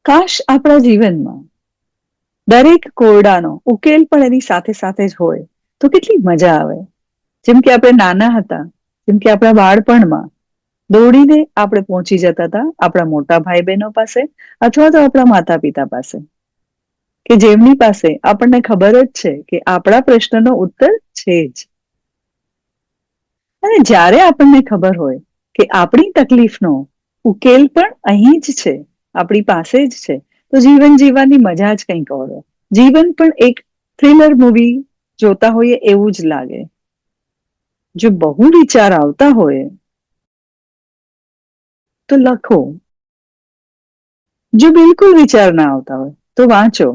કાશ આપણા જીવનમાં દરેક કોરડાનો ઉકેલ પણ એની સાથે સાથે જ હોય તો કેટલી મજા આવે. જેમ કે આપણે નાના હતા, જેમ કે આપણા બાળપણમાં દોડીને આપણે પહોંચી જતા હતા આપણા મોટા ભાઈ બહેનો પાસે અથવા તો આપણા માતા પિતા પાસે, કે જેમની પાસે આપણને ખબર જ છે કે આપણા પ્રશ્નનો ઉત્તર છે જ. અને જ્યારે આપણને ખબર હોય કે આપણી તકલીફનો ઉકેલ પણ અહીં જ છે, આપણી પાસે જ છે, તો જીવન જીવવાની મજા જ કંઈક ઓર હોય. જીવન પણ એક થ્રિલર મૂવી જોતા હોઈએ એવું જ લાગે. જો બહુ વિચાર આવતા હોય તો લખો. જો બિલકુલ વિચાર ના આવતા હોય તો વાંચો.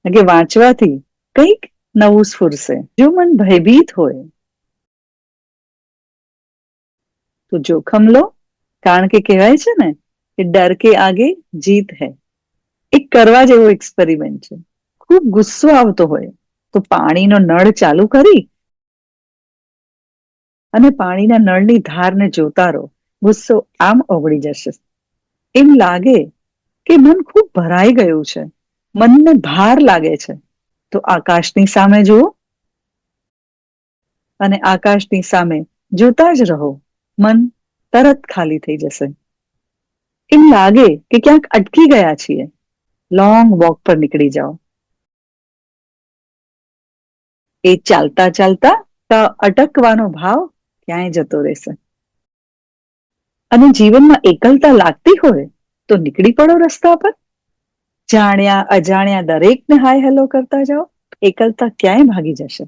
કે વાંચવાથી કંઈક નવું સ્ફુરશે. જો મન ભયભીત હોય તો જોખમ લો, કારણ કે કહેવાય છે ને કે ડર કે આગે જીત હૈ. એક કરવા જેવો એક્સપેરિમેન્ટ છે. ખૂબ ગુસ્સો આવતો હોય તો પાણીનો નળ ચાલુ કરી અને પાણીના નળની ધારને જોતા રહો. ગુસ્સો આમ ઓગળી જશે. એમ લાગે કે મન ખૂબ ભરાઈ ગયું છે, મનને ભાર લાગે છે, તો આકાશની સામે જુઓ અને આકાશની સામે જોતા જ રહો. મન તરત ખાલી થઈ જશે. એમ લાગે કે ક્યાંક અટકી ગયા છીએ. લોંગ વોક પર નીકળી જાઓ. એ ચાલતા ચાલતા અટકવાનો ભાવ ક્યાંય જતો રહેશે. અને જીવનમાં એકલતા લાગતી હોય તો નીકળી પડો રસ્તા પર. જાણ્યા અજાણ્યા દરેકને હાય હેલો કરતા જાઓ. એકલતા ક્યાંય ભાગી જશે.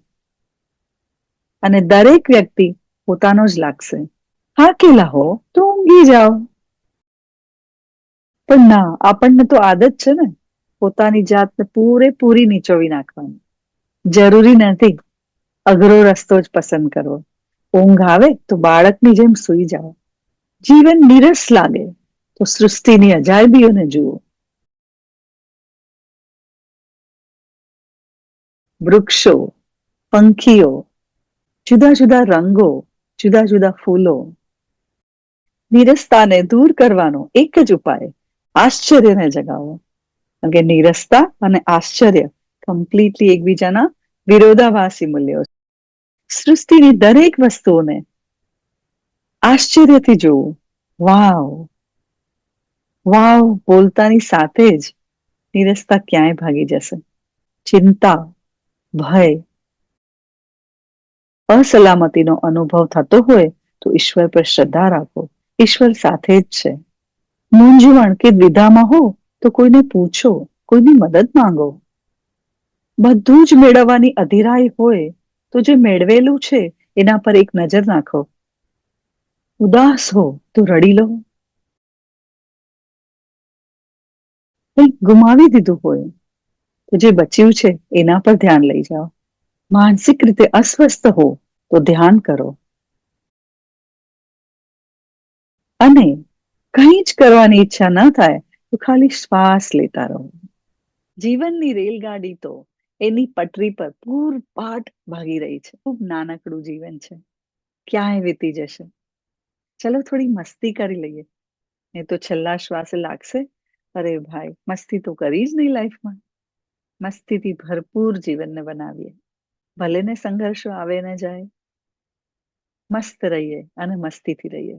અને દરેક વ્યક્તિ પોતાનો જ લાગશે. થાકેલા હો તો ઊંઘી જાઓ. પણ ના, આપણને તો આદત છે ને પોતાની જાતને પૂરેપૂરી નીચોવી નાખવાની. જરૂરી નથી અઘરો રસ્તો જ પસંદ કરવો. ઊંઘ આવે તો બાળકની જેમ સૂઈ જાઓ. જીવન નિરસ લાગે તો સૃષ્ટિની અજાયબીઓને જુઓ. વૃક્ષો, પંખીઓ, જુદા જુદા રંગો, જુદા જુદા ફૂલો. નીરસતાને દૂર કરવાનો એક જ ઉપાય આશ્ચર્યને જગાવો. કારણ કે નીરસતા અને આશ્ચર્ય કમ્પ્લીટલી એકબીજાના વિરોધાભાસી મૂલ્યો છે. સૃષ્ટિની દરેક વસ્તુઓને આશ્ચર્યથી જોવું. વાવ વાવ બોલતાની સાથે જ નિરસતા ક્યાંય ભાગી જશે. ચિંતા, ભય, અસલામતીનો અનુભવ થતો હોય તો ઈશ્વર પર શ્રદ્ધા રાખો. ઈશ્વર સાથે જ છે. મૂંઝવણ કે દ્વિધામાં હો તો કોઈને પૂછો, કોઈની મદદ માંગો. બધું જ મેળવવાની અધીરાઈ હોય તો જે મેળવેલું છે એના પર એક નજર નાખો. ઉદાસ હો તો રડી લો. કંઈક ગુમાવી દીધું હોય તો જે બચ્યું છે એના પર ધ્યાન લઈ જાઓ. માનસિક રીતે અસ્વસ્થ હો તો ધ્યાન કરો. અને કંઈ જ કરવાની ઈચ્છા ન થાય તો ખાલી શ્વાસ લેતા રહો. જીવનની રેલગાડી તો એની પટરી પર પૂરપાટ ભાગી રહી છે. ખૂબ નાનકડું જીવન છે, ક્યાંય વીતી જશે. ચલો થોડી મસ્તી કરી લઈએ. એ તો છેલ્લા શ્વાસે લાગશે અરે ભાઈ મસ્તી તો કરી જ નહીં લાઈફમાં. મસ્તીથી ભરપૂર જીવનને બનાવીએ. ભલે ને સંઘર્ષો આવે ને જાય, મસ્ત રહીએ અને મસ્તીથી રહીએ.